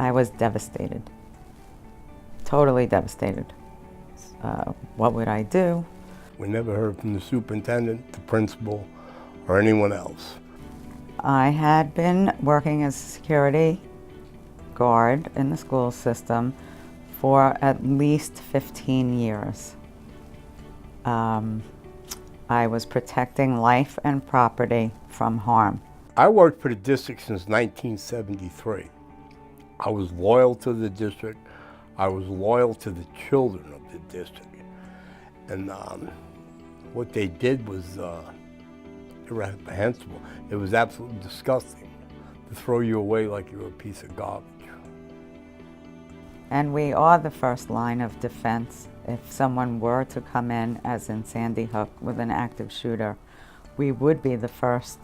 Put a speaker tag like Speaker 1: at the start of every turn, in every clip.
Speaker 1: I was devastated, totally devastated. What would I do?
Speaker 2: We never heard from the superintendent, the principal, or anyone else.
Speaker 1: I had been working as a security guard in the school system for at least 15 years. I was protecting life and property from harm.
Speaker 2: I worked for the district since 1973. I was loyal to the district. I was loyal to the children of the district. And what they did was reprehensible. It was absolutely disgusting to throw you away like you were a piece of garbage.
Speaker 1: And we are the first line of defense. If someone were to come in, as in Sandy Hook, with an active shooter, we would be the first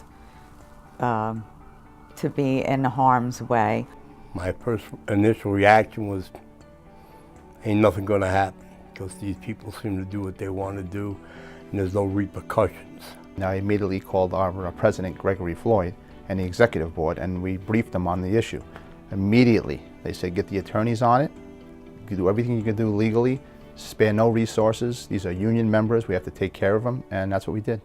Speaker 1: to be in harm's way.
Speaker 2: My first initial reaction was, ain't nothing gonna happen, because these people seem to do what they want to do, and there's no repercussions.
Speaker 3: I immediately called our president, Gregory Floyd, and the executive board, and we briefed them on the issue. Immediately, they said, get the attorneys on it, you do everything you can do legally, spare no resources. These are union members, we have to take care of them, and that's what we did.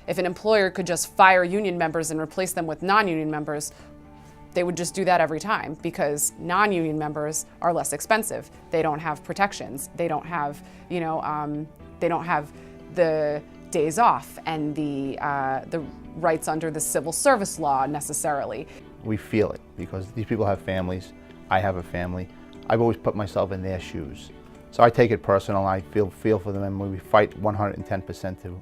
Speaker 4: If an employer could just fire union members and replace them with non-union members, they would just do that every time, because non-union members are less expensive. They don't have protections. They don't have, they don't have the days off and the rights under the civil service law necessarily.
Speaker 3: We feel it because these people have families. I have a family. I've always put myself in their shoes. So I take it personal. I feel for them, and we fight 110% to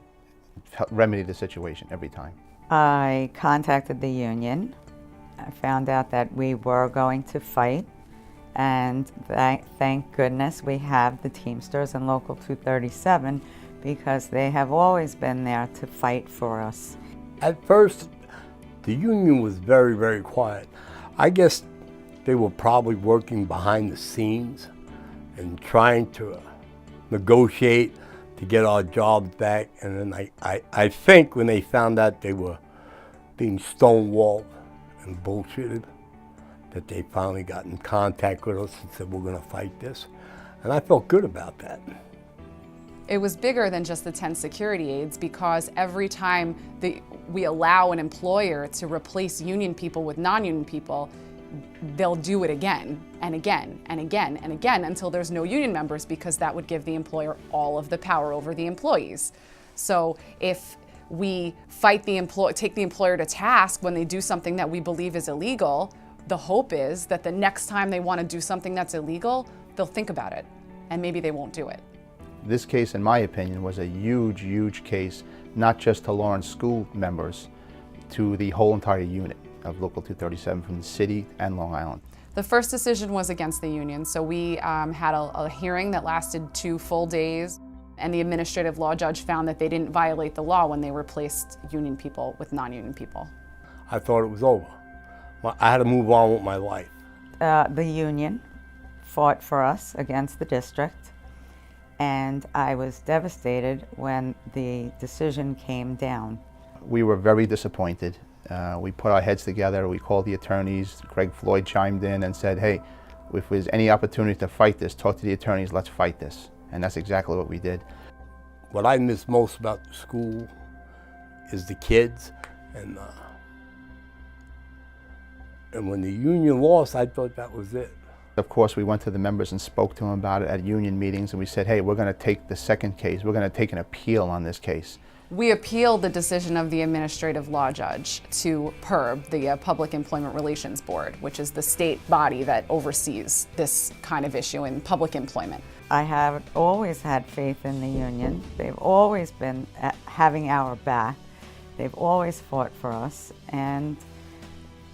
Speaker 3: remedy the situation every time.
Speaker 1: I contacted the union. I found out that we were going to fight, and thank goodness we have the Teamsters and Local 237, because they have always been there to fight for us.
Speaker 2: At first, the union was very, very quiet. I guess they were probably working behind the scenes and trying to negotiate to get our jobs back. And then I think when they found out they were being stonewalled and bullshitted, that they finally got in contact with us and said, we're gonna fight this. And I felt good about that.
Speaker 4: It was bigger than just the 10 security aides, because every time we allow an employer to replace union people with non-union people, they'll do it again and again and again and again until there's no union members, because that would give the employer all of the power over the employees. So if we take the employer to task when they do something that we believe is illegal, the hope is that the next time they want to do something that's illegal, they'll think about it, and maybe they won't do it.
Speaker 3: This case, in my opinion, was a huge, huge case, not just to Lawrence school members, to the whole entire unit of Local 237 from the city and Long Island.
Speaker 4: The first decision was against the union, so we had a hearing that lasted 2 full days, and the administrative law judge found that they didn't violate the law when they replaced union people with non-union people.
Speaker 2: I thought it was over. I had to move on with my life.
Speaker 1: The union fought for us against the district, and I was devastated when the decision came down.
Speaker 3: We were very disappointed. We put our heads together, we called the attorneys. Greg Floyd chimed in and said, hey, if there's any opportunity to fight this, talk to the attorneys, let's fight this. And that's exactly what we did.
Speaker 2: What I miss most about the school is the kids. And when the union lost, I thought that was it.
Speaker 3: Of course, we went to the members and spoke to them about it at union meetings, and we said, hey, we're going to take the second case. We're going to take an appeal on this case.
Speaker 4: We appealed the decision of the administrative law judge to PERB, the Public Employment Relations Board, which is the state body that oversees this kind of issue in public employment.
Speaker 1: I have always had faith in the union. They've always been having our back. They've always fought for us, and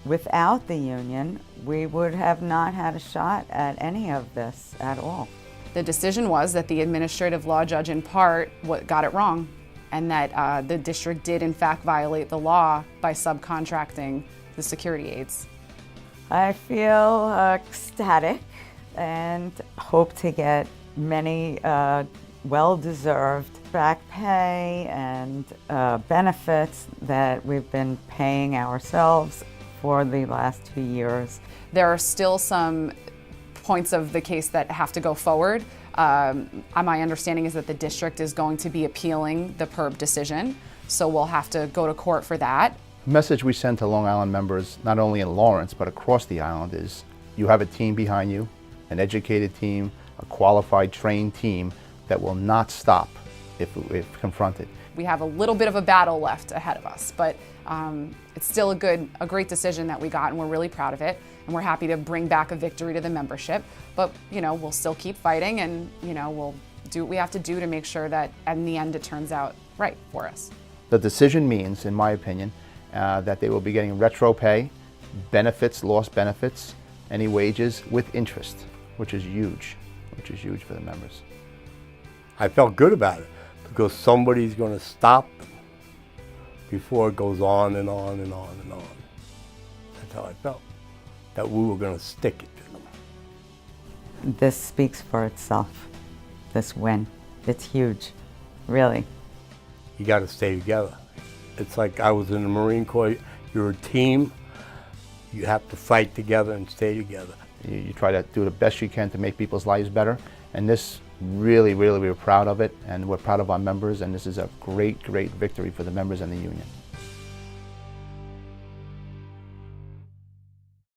Speaker 1: without the union, we would have not had a shot at any of this at all.
Speaker 4: The decision was that the administrative law judge in part got it wrong, and that the district did in fact violate the law by subcontracting the security aides.
Speaker 1: I feel ecstatic and hope to get many well-deserved back pay and benefits that we've been paying ourselves for the last 2 years.
Speaker 4: There are still some points of the case that have to go forward. My understanding is that the district is going to be appealing the PERB decision, so we'll have to go to court for that.
Speaker 3: The message we send to Long Island members, not only in Lawrence, but across the island, is you have a team behind you, an educated team, a qualified, trained team that will not stop if confronted.
Speaker 4: We have a little bit of a battle left ahead of us, but it's still a great decision that we got, and we're really proud of it, and we're happy to bring back a victory to the membership. But we'll still keep fighting, and we'll do what we have to do to make sure that in the end it turns out right for us.
Speaker 3: The decision means, in my opinion, that they will be getting retro pay, benefits, lost benefits, any wages with interest, which is huge for the members.
Speaker 2: I felt good about it because somebody's going to stop them before it goes on and on and on and on. That's how I felt, that we were going to stick it to them.
Speaker 1: This speaks for itself, this win. It's huge, really.
Speaker 2: You got to stay together. It's like I was in the Marine Corps. You're a team. You have to fight together and stay together.
Speaker 3: You try to do the best you can to make people's lives better, and this really, we're proud of it, and we're proud of our members, and this is a great victory for the members and the union.